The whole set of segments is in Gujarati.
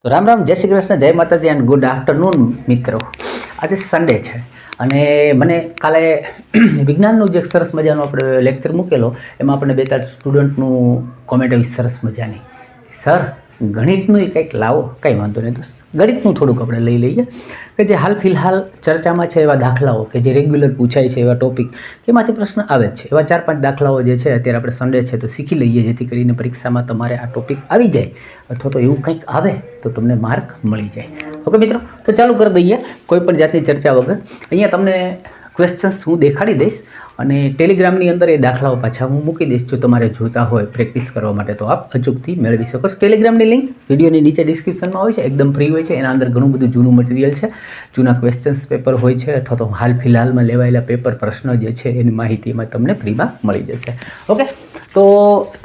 તો રામ રામ, જય શ્રી કૃષ્ણ, જય માતાજી એન્ડ ગુડ આફ્ટરનૂન મિત્રો. આજે સન્ડે છે અને મને કાલે વિજ્ઞાનનું જે સરસ મજાનો આપણે લેક્ચર મૂકેલો એમાં આપણે બે ચાર સ્ટુડન્ટનું કોમેન્ટ આવી સરસ મજાની, સર ગણિતનું કંઈક લાવો. કંઈ વાંધો નહીં દોસ્ત, ગણિતનું થોડુંક આપણે લઈ લઈએ કે જે હાલ ફિલહાલ ચર્ચામાં છે એવા દાખલાઓ કે જે રેગ્યુલર પૂછાય છે એવા ટોપિક કે એમાંથી પ્રશ્ન આવે જ છે. એવા 4-5 દાખલાઓ જે છે અત્યારે આપણે સન્ડે છે તો શીખી લઈએ, જેથી કરીને પરીક્ષામાં તમારે આ ટોપિક આવી જાય અથવા તો એવું કંઈક આવે તો તમને માર્ક મળી જાય. ઓકે મિત્રો, તો ચાલુ કરી દઈએ કોઈ પણ જાતની ચર્ચા વગર. અહીંયા તમને ક્વેશ્ચન્સ હું દેખાડી દઈશ અને ટેલિગ્રામની અંદર એ દાખલાઓ પાછા હું મૂકી દઈશ. જો તમારે જોતા હોય પ્રેક્ટિસ કરવા માટે તો આપ અચૂકથી મેળવી શકો છો. ટેલિગ્રામની લિંક વિડીયોની નીચે ડિસ્ક્રિપ્શનમાં હોય છે, એકદમ ફ્રી હોય છે. એના અંદર ઘણું બધું જૂનું મટીરિયલ છે, જૂના ક્વેશ્ચન્સ પેપર હોય છે અથવા તો હાલ ફિલહાલમાં લેવાયેલા પેપર પ્રશ્નો જે છે એની માહિતી એમાં તમને ફ્રીમાં મળી જશે. ઓકે, તો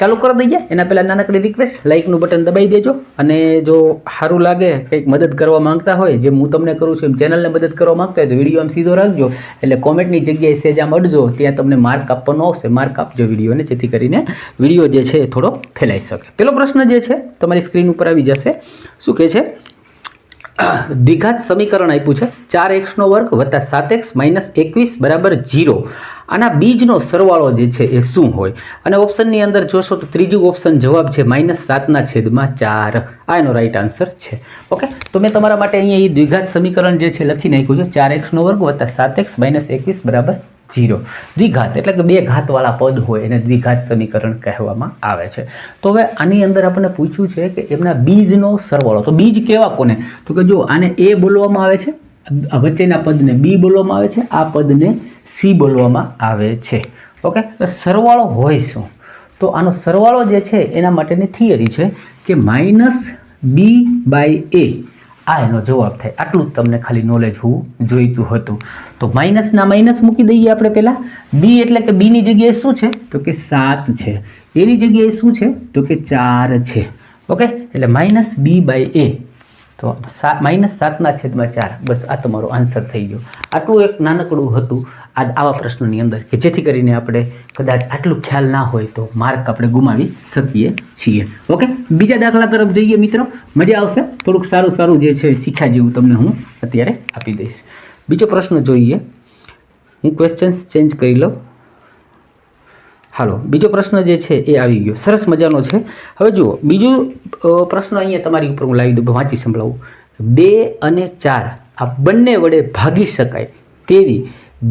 ચાલુ કરી દઈએ. એના પહેલાં નાનકડી રિક્વેસ્ટ, લાઇકનું બટન દબાવી દેજો અને જો સારું લાગે કંઈક મદદ કરવા માંગતા હોય જેમ હું તમને કરું છું એમ ચેનલને મદદ કરવા માંગતા હોય તો વિડીયો આમ સીધો રાખજો, એટલે કોમેન્ટની જગ્યાએ સેજ આમ અડજો, ત્યાં તમને માર્ક આપવાનો આવશે. માર્ક આપજો વિડીયોને, જેથી કરીને વિડીયો જે છે એ થોડો ફેલાઈ શકે. પેલો પ્રશ્ન જે છે તમારી સ્ક્રીન ઉપર આવી જશે. શું કહે છે? દ્વિઘાત સમીકરણ આપ્યું છે 4x² + 7x - 21 = 0. આના બીજનો સરવાળો જે છે એ શું હોય? અને ઓપ્શનની અંદર જોશો તો ત્રીજું ઓપ્શન જવાબ છે -7/4. આ એનો રાઈટ આન્સર છે. ઓકે, તો મેં તમારા માટે અહીંયા એ દ્વિઘાત સમીકરણ જે છે લખી નાખ્યું છે 4x² + 7x - 21 = 0. દ્વિઘાત એટલે કે બે ઘાતવાળા પદ હોય એને દ્વિઘાત સમીકરણ કહેવામાં આવે છે. તો હવે આની અંદર આપણને પૂછ્યું છે કે એમના બીજનો સરવાળો. તો બીજ કેવા કોને? તો કે જો આને એ બોલવામાં આવે છે, વચ્ચેના પદને બી બોલવામાં આવે છે, આ પદને સી બોલવામાં આવે છે. ઓકે, તો સરવાળો હોય શું? તો આનો સરવાળો જે છે એના માટેની થિયરી છે કે -b/a. આ એનો જવાબ થાય. આટલું જ તમને ખાલી નોલેજ હોવું જોઈતું હતું. તો માઇનસના માઇનસ મૂકી દઈએ આપણે પહેલાં. બી એટલે કે બીની જગ્યાએ શું છે? તો કે 7 છે. એની જગ્યાએ શું છે? તો કે 4 છે. ઓકે, એટલે -b/a. તો -7/4. બસ આ તમારો આન્સર થઈ ગયો. આટલું એક નાનકડું હતું આવા પ્રશ્નોની અંદર કે જેથી કરીને આપણે કદાચ આટલું ખ્યાલ ના હોય તો માર્ક આપણે ગુમાવી શકીએ છીએ. ઓકે, બીજા દાખલા તરફ જઈએ મિત્રો, મજા આવશે. થોડુંક સારું જે છે શીખ્યા જેવું તમને હું અત્યારે આપી દઈશ. બીજો પ્રશ્ન જોઈએ. હું ક્વેશ્ચન્સ ચેન્જ કરી લઉં. હાલો, બીજો પ્રશ્ન જે છે એ આવી ગયો, સરસ મજાનો છે. હવે જુઓ, બીજો પ્રશ્ન અહીંયા તમારી ઉપર હું લાવી દઉં, વાંચી સંભળાવું. 2 અને 4 આ બંને વડે ભાગી શકાય તેવી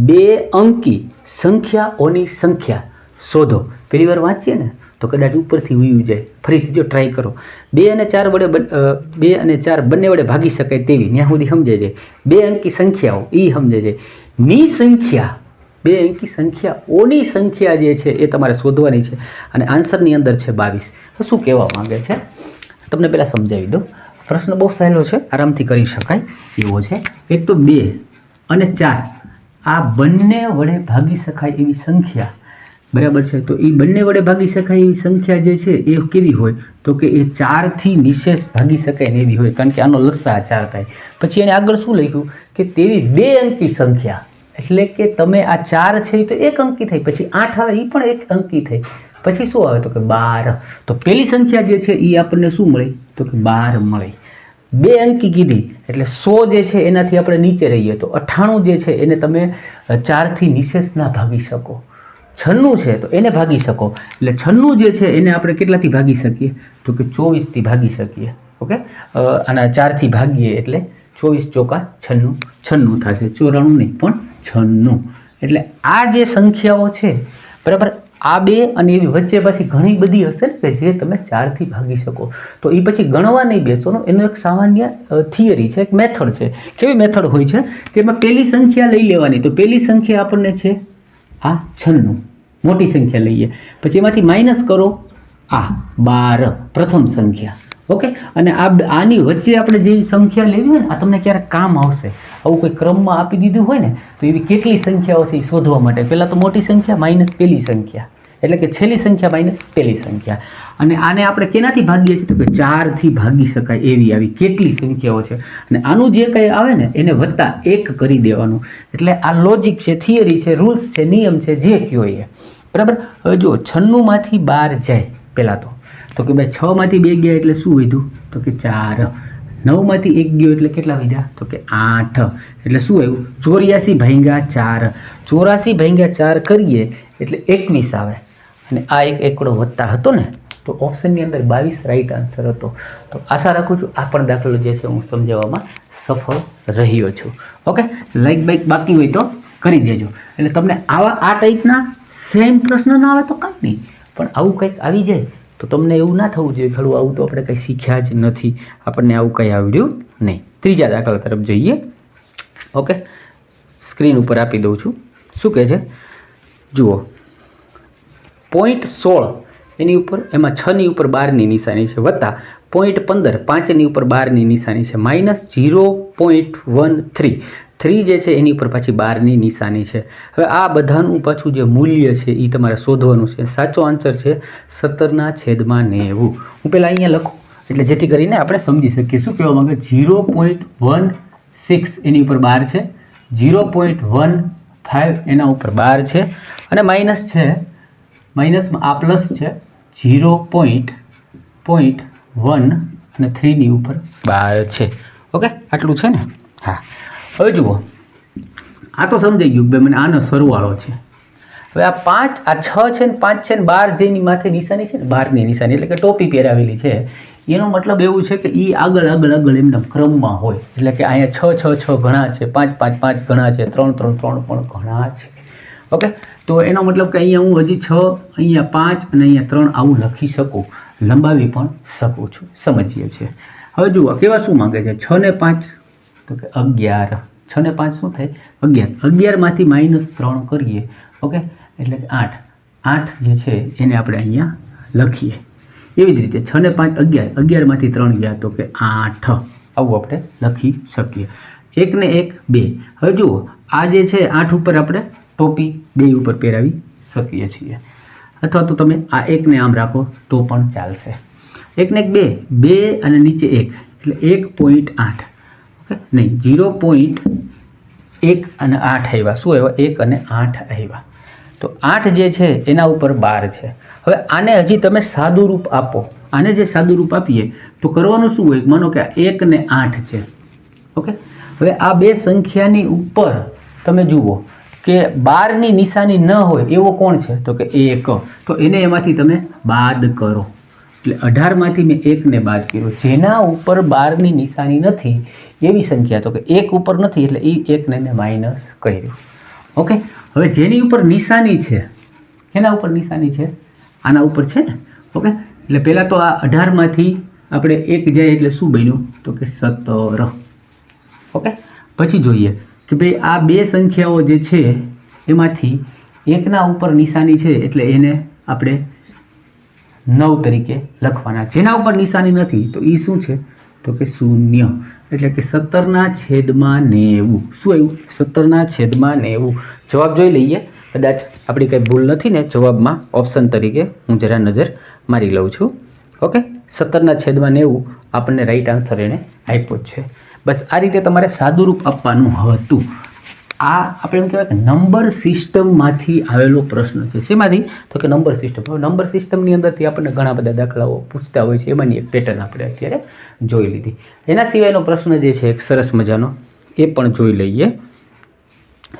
2 અંકી સંખ્યાઓની સંખ્યા શોધો. પહેલી વાર વાંચીએ ને તો કદાચ ઉપરથી ઉયું જાય. ફરીથી જો ટ્રાય કરો. 2 અને 4 બંને વડે ભાગી શકાય તેવી, ત્યાં સુધી સમજાય જાય. 2 અંકી સંખ્યાઓ એ સમજાય જાય. ની સંખ્યા, 2 અંકી સંખ્યાઓની સંખ્યા જે છે એ તમારે શોધવાની છે અને આન્સરની અંદર છે 22. તો શું કહેવા માંગે છે તમને પહેલાં સમજાવી દો. પ્રશ્ન બહુ સહેલો છે, આરામથી કરી શકાય એવો છે. એક તો 2 અને 4 આ બંને વડે ભાગી શકાય એવી સંખ્યા, બરાબર છે. તો એ બંને વડે ભાગી શકાય એવી સંખ્યા જે છે એ કેવી હોય? તો કે એ 4થી નિશેષ ભાગી શકાય ને એવી હોય, કારણ કે આનો લસા 4 થાય. પછી એને આગળ શું લખ્યું કે તેવી 2 અંકી સંખ્યા, એટલે કે તમે આ 4 છે એ તો 1 અંકી થઈ, પછી 8 આવે એ પણ 1 અંકી થઈ, પછી શું આવે? તો કે 12. તો પહેલી સંખ્યા જે છે એ આપણને શું મળી? તો કે 12 મળી. 2 અંકી કીધી એટલે 100 જે છે એનાથી આપણે નીચે રહીએ તો 98 જે છે એને તમે 4થી નિશેષ ના ભાગી શકો. 96 છે તો એને ભાગી શકો, એટલે 96 જે છે એને આપણે કેટલાથી ભાગી શકીએ? તો કે 24થી ભાગી શકીએ. ઓકે, આના 4થી ભાગીએ એટલે 24 × 4 = 96 થશે. 94 નહીં પણ 96. એટલે આ જે સંખ્યાઓ છે, બરાબર, આ 2 અને એવી વચ્ચે પાછી ઘણી બધી હશે કે જે તમે 4થી ભાગી શકો. તો એ પછી ગણવા નહીં બેસવાનો, એનો એક સામાન્ય થિયરી છે, એક મેથડ છે. કેવી મેથડ હોય છે? તેમાં પહેલી સંખ્યા લઈ લેવાની. તો પહેલી સંખ્યા આપણને છે આ 96, મોટી સંખ્યા લઈએ, પછી એમાંથી માઇનસ કરો આ 12, પ્રથમ સંખ્યા. ઓકે, અને આની વચ્ચે આપણે જે સંખ્યા લેવી હોય ને, આ તમને ક્યારેક કામ આવશે. આવું કોઈ ક્રમમાં આપી દીધું હોય ને તો એવી કેટલી સંખ્યાઓ છે શોધવા માટે પહેલાં તો મોટી સંખ્યા માઇનસ પહેલી સંખ્યા, એટલે કે છેલ્લી સંખ્યા માઇનસ પહેલી સંખ્યા. અને આને આપણે કેનાથી ભાગીએ છીએ? તો કે 4થી ભાગી શકાય એવી આવી કેટલી સંખ્યાઓ છે, અને આનું જે કંઈ આવે ને એને વત્તા 1 કરી દેવાનું. એટલે આ લોજિક છે, થિયરી છે, રૂલ્સ છે, નિયમ છે, જે કયો એ, બરાબર. હવે જો 96માંથી 12 જાય પહેલાં તો કે ભાઈ 6માંથી 2 ગયા એટલે શું વધ્યું? તો કે 4. 9માંથી 1 ગયો એટલે કેટલા વધ્યા? તો કે 8. એટલે શું આવ્યું? 84 ભાગ્યા 4. 84 ભાગ્યા 4 કરીએ એટલે 21 આવે. અને આ એક એકડો વધતા હતો ને, તો ઓપ્શનની અંદર 22 રાઈટ આન્સર હતો. તો આશા રાખું છું આ પણ દાખલો જે છે હું સમજાવવામાં સફળ રહ્યો છું. ઓકે, લાઈક બાઈક બાકી હોય તો કરી દેજો. એટલે તમને આવા આ ટાઈપના સેમ પ્રશ્ન ના આવે તો કાંઈ નહીં, પણ આવું કંઈક આવી જાય તો તમને એવું ના થવું જોઈએ ખરું આવું તો આપણે કંઈ શીખ્યા જ નથી, આપણને આવું કંઈ આવડ્યું નહીં. ત્રીજા દાખલા તરફ જઈએ. ઓકે, સ્ક્રીન ઉપર આપી દઉં છું. શું કહે છે જુઓ, .16 એની ઉપર, એમાં 6ની ઉપર 12ની નિશાની છે, વત્તા .15 5ની ઉપર 12ની નિશાની છે, -0.13 3 જે છે એની ઉપર પાછી 12ની નિશાની છે. હવે આ બધાનું પાછું જે મૂલ્ય છે એ તમારે શોધવાનું છે. સાચો આન્સર છે 17/90. હું પહેલાં અહીંયા લખું એટલે જેથી કરીને આપણે સમજી શકીએ શું કહેવા માંગે. 0.16 એની ઉપર 12 છે, 0.15 એના ઉપર 12 છે, અને માઇનસ છે, માઇનસમાં આ પ્લસ છે 0.1 અને 3ની ઉપર 12 છે. ઓકે, આટલું છે ને? હા. હવે જુઓ, આ તો સમજાઈ ગયું કે મને આનો સરવાળો છે. હવે આ 5, આ 6 છે ને 5 છે ને 12 જેની માથે નિશાની છે ને 12ની નિશાની એટલે કે ટોપી પહેરાવેલી છે, એનો મતલબ એવું છે કે એ આગળ આગળ આગળ એમના ક્રમમાં હોય. એટલે કે અહીંયા 6 6 6 ઘણા છે, 5 5 5 ઘણા છે, 3 3 3 પણ ઘણા છે. ઓકે, તો એનો મતલબ કે અહીંયા હું હજી 6, અહીંયા 5 અને અહીંયા 3 આવું લખી શકું, લંબાવી પણ શકું છું. સમજીએ છીએ. હવે જુઓ કેવા શું માંગે છે. 6 ને 5 તો કે 11. 6 ને 5 શું થાય? 11. 11માંથી -3 કરીએ. ઓકે, એટલે કે 8. 8 જે છે એને આપણે અહીંયા લખીએ. એવી જ રીતે 6 ને 5 11. 11માંથી 3 ગયા તો કે 8. આવું આપણે લખી શકીએ. 1 ને 1 2. હવે જુઓ આ જે છે 8 ઉપર આપણે ટોપી 2 ઉપર પહેરાવી શકીએ છીએ, અથવા તો તમે આ 1 ને આમ રાખો તો પણ ચાલશે. 1 ને 1 2 2 અને નીચે 1 એટલે 1.8. ઓકે, નહીં 0.1 અને 8 આવ્યા. શું આવ્યા? 1 અને 8 આવ્યા. તો 8 જે છે એના ઉપર 12 છે. હવે આને હજી તમે સાદું રૂપ આપો. આને જે સાદું રૂપ આપીએ તો કરવાનું શું હોય? માનો કે 1 ને 8 છે. ઓકે, હવે આ બે સંખ્યાની ઉપર તમે જુઓ કે 12ની નિશાની ન હોય એવો કોણ છે? તો કે 1. તો એને એમાંથી તમે બાદ કરો. એટલે 18માંથી મેં 1 ને બાદ કર્યો. જેના ઉપર 12ની નિશાની નથી એવી સંખ્યા, તો કે 1 ઉપર નથી એટલે એ 1 ને મેં માઇનસ કર્યું. ઓકે, હવે જેની ઉપર નિશાની છે, એના ઉપર નિશાની છે, આના ઉપર છે ને. ઓકે, એટલે પહેલાં તો આ 18માંથી આપણે 1 જાય એટલે શું બન્યું? તો કે 17. ઓકે, પછી જોઈએ કે ભાઈ આ બે સંખ્યાઓ જે છે એમાંથી એકના ઉપર નિશાની છે એટલે એને આપણે 9 તરીકે લખવાના. જેના ઉપર નિશાની નથી તો એ શું છે? તો કે 0. એટલે કે 17/90. શું આવ્યું? 17/90. જવાબ જોઈ લઈએ. કદાચ આપણી કંઈ ભૂલ નથી ને જવાબમાં. ઓપ્શન તરીકે હું જરા નજર મારી લઉં છું. ઓકે, 17/90 આપણને રાઈટ આન્સર એને આપ્યો જ છે. બસ આ રીતે તમારે સાદું રૂપ આપવાનું હતું. આ આપણે એમ કહેવાય કે નંબર સિસ્ટમમાંથી આવેલો પ્રશ્ન છે. શેમાંથી? તો કે નંબર સિસ્ટમ. હવે નંબર સિસ્ટમની અંદરથી આપણને ઘણા બધા દાખલાઓ પૂછતા હોય છે. એમાંની એક પેટર્ન આપણે અત્યારે જોઈ લીધી. એના સિવાયનો પ્રશ્ન જે છે એક સરસ મજાનો એ પણ જોઈ લઈએ.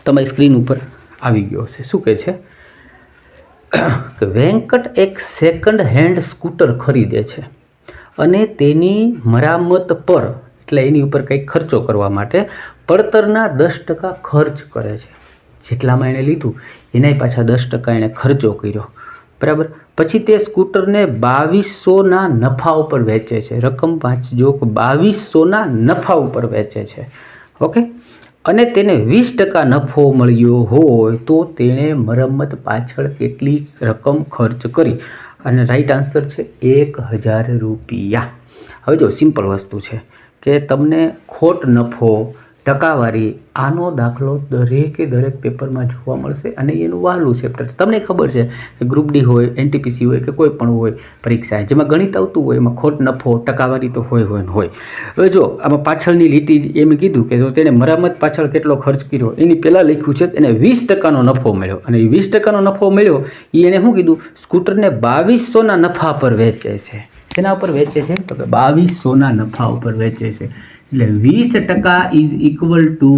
તમારી સ્ક્રીન ઉપર આવી ગયો હશે. શું કહે છે કે વેંકટ એક સેકન્ડ હેન્ડ સ્કૂટર ખરીદે છે અને તેની મરામત પર, એટલે એની ઉપર કંઈક ખર્ચો કરવા માટે પડતરના 10% ખર્ચ કરે છે. જેટલામાં એણે લીધું એનાય પાછા 10% એણે ખર્ચો કર્યો. બરાબર. પછી તે સ્કૂટરને 2200ના નફા ઉપર વેચે છે. રકમ વાંચજો, 2200ના નફા ઉપર વેચે છે. ઓકે, અને તેને 20% નફો મળ્યો હોય તો તેણે મરમ્મત પાછળ કેટલી રકમ ખર્ચ કરી? અને રાઈટ આન્સર છે 1000 રૂપિયા. હવે જો સિમ્પલ વસ્તુ છે કે તમને ખોટ નફો ટકાવારી આનો દાખલો દરેકે દરેક પેપરમાં જોવા મળશે અને એનું વહાલું ચેપ્ટર. તમને ખબર છે કે ગ્રુપ ડી હોય, એનટીપીસી હોય કે કોઈ પણ હોય પરીક્ષા જેમાં ગણિત આવતું હોય એમાં ખોટ નફો ટકાવારી તો હોય. હવે જો આમાં પાછળની લીટી એમ કીધું કે જો તેણે મરામત પાછળ કેટલો ખર્ચ કર્યો એની પહેલાં લખ્યું છે એને 20%નો નફો મળ્યો. અને એ 20%નો નફો મળ્યો એ એને શું કીધું? સ્કૂટરને 2200ના નફા પર વેચે છે. શેના ઉપર વેચે છે તો કે 2200ના નફા ઉપર વેચે છે. એટલે 20% ઇઝ ઇક્વલ ટુ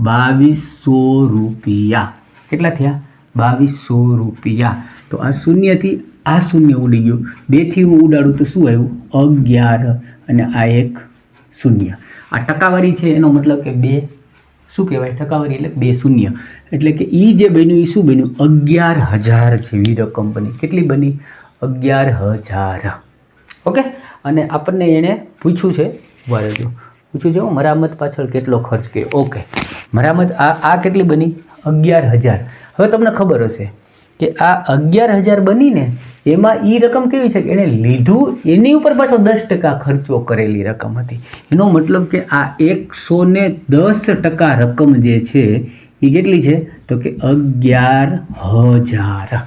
2200 રૂપિયા. કેટલા થયા? 2200 રૂપિયા. તો આ શૂન્યથી આ શૂન્ય ઉડી ગયું, 2થી હું ઉડાડું તો શું આવ્યું? 11 અને આ એક શૂન્ય. આ ટકાવારી છે એનો મતલબ કે 2 શું કહેવાય? ટકાવારી એટલે 2 શૂન્ય. એટલે કે એ જે બન્યું એ શું બન્યું? 11,000 જેવી રકમ બની. કેટલી બની? 11,000. ઓકે. અને આપણને એણે પૂછ્યું છે, વાળજો પૂછ્યું છે મરામત પાછળ કેટલો ખર્ચ કર્યો. ઓકે, મરામત આ કેટલી બની? 11,000. હવે તમને ખબર હશે કે આ 11,000 બનીને એમાં એ રકમ કેવી છે કે એણે લીધું એની ઉપર પાછો 10% ખર્ચો કરેલી રકમ હતી. એનો મતલબ કે આ 110% રકમ જે છે એ કેટલી છે તો કે 11,000.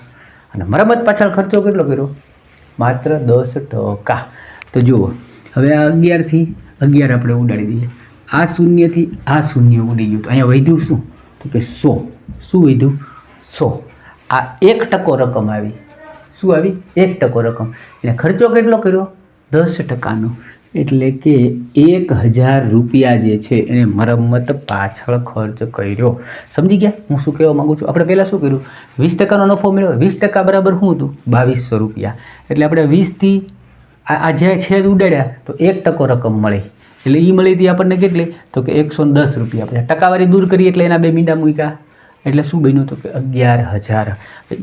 અને મરામત પાછળ ખર્ચો કેટલો કર્યો? માત્ર 10%. તો જુઓ, હવે આ 11થી 11 આપણે ઉડાડી દઈએ. આ શૂન્યથી આ શૂન્ય ઉડી ગયું. તો અહીંયા વધ્યું શું તો કે 100. શું વધ્યું? 100. આ 1% રકમ આવી. શું આવી? 1% રકમ. એટલે ખર્ચો કેટલો કર્યો? 10%નો. એટલે કે 1,000 રૂપિયા જે છે એને મરમ્મત પાછળ ખર્ચ કર્યો. સમજી ગયા હું શું કહેવા માગું છું? આપણે પહેલાં શું કર્યું? 20%નો નફો મળ્યો. 20% બરાબર શું હતું? 2200 રૂપિયા. એટલે આપણે 20થી આ જે છેદ ઉડાડ્યા તો 1% રકમ મળી. એટલે એ મળી હતી આપણને કેટલી તો કે 110 રૂપિયા. પછી ટકાવારી દૂર કરી એટલે એના 2 મીંડા મૂક્યા. એટલે શું બન્યું તો કે 11,000.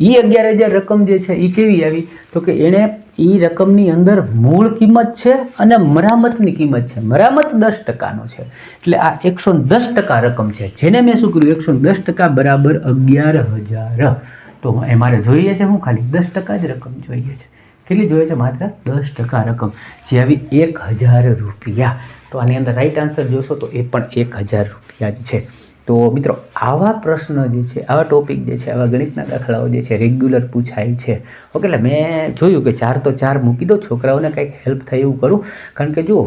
એ 11,000 રકમ જે છે એ કેવી આવી તો કે એણે એ રકમની અંદર મૂળ કિંમત છે અને મરામતની કિંમત છે. મરામત 10%નો છે. એટલે આ 110% રકમ છે જેને મેં શું કર્યું? 110% બરાબર 11,000. તો એ મારે જોઈએ છે હું ખાલી 10% જ રકમ જોઈએ છે. કેટલી જોઈએ છે? માત્ર 10% રકમ જે આવી 1,000 રૂપિયા. તો આની અંદર રાઈટ આન્સર જોશો તો એ પણ 1,000 રૂપિયા જ છે. તો મિત્રો આવા પ્રશ્ન જે છે, આવા ટોપિક જે છે, આવા ગણિતના દાખલાઓ જે છે રેગ્યુલર પૂછાય છે. ઓકે, એટલે મેં જોયું કે 4 તો 4 મૂકી દો, છોકરાઓને કંઈક હેલ્પ થાય એવું કરું. કારણ કે જુઓ,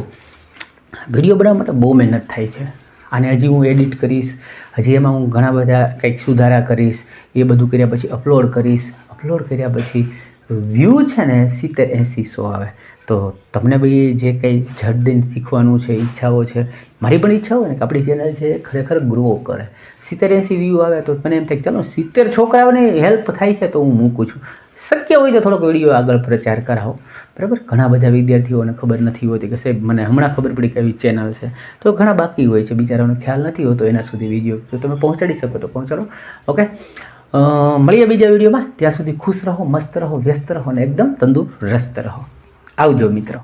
વિડીયો બનાવવા માટે બહુ મહેનત થાય છે. આને હજી હું એડિટ કરીશ, હજી એમાં હું ઘણા બધા કંઈક સુધારા કરીશ. એ બધું કર્યા પછી અપલોડ કરીશ. અપલોડ કર્યા પછી વ્યૂ છે ને 70-80 આવે. તો તમને બી જે કંઈ જડદીન શીખવાનું છે, ઈચ્છાઓ છે, મારી પણ ઈચ્છા હોય ને કે આપણી ચેનલ છે ખરેખર ગ્રો કરે. 70-80 વ્યૂ આવે તો મને એમ થાય ચાલો 70 છોકરાઓને હેલ્પ થાય છે તો હું મૂકું છું. શક્ય હોય તો થોડોક વિડીયો આગળ પ્રચાર કરાવો. બરાબર? ઘણા બધા વિદ્યાર્થીઓને ખબર નથી હોતી કે સાહેબ મને હમણાં ખબર પડી કે આવી ચેનલ છે. તો ઘણા બાકી હોય છે, બિચારાઓને ખ્યાલ નથી હોતો એના સુધી વિડીયો. જો તમે પહોંચાડી શકો તો પહોંચાડો. ઓકે, મળીએ બીજા વિડીયોમાં. ત્યાં સુધી ખુશ રહો, મસ્ત રહો, વ્યસ્ત રહો અને એકદમ તંદુરસ્ત રહો. આવજો મિત્રો.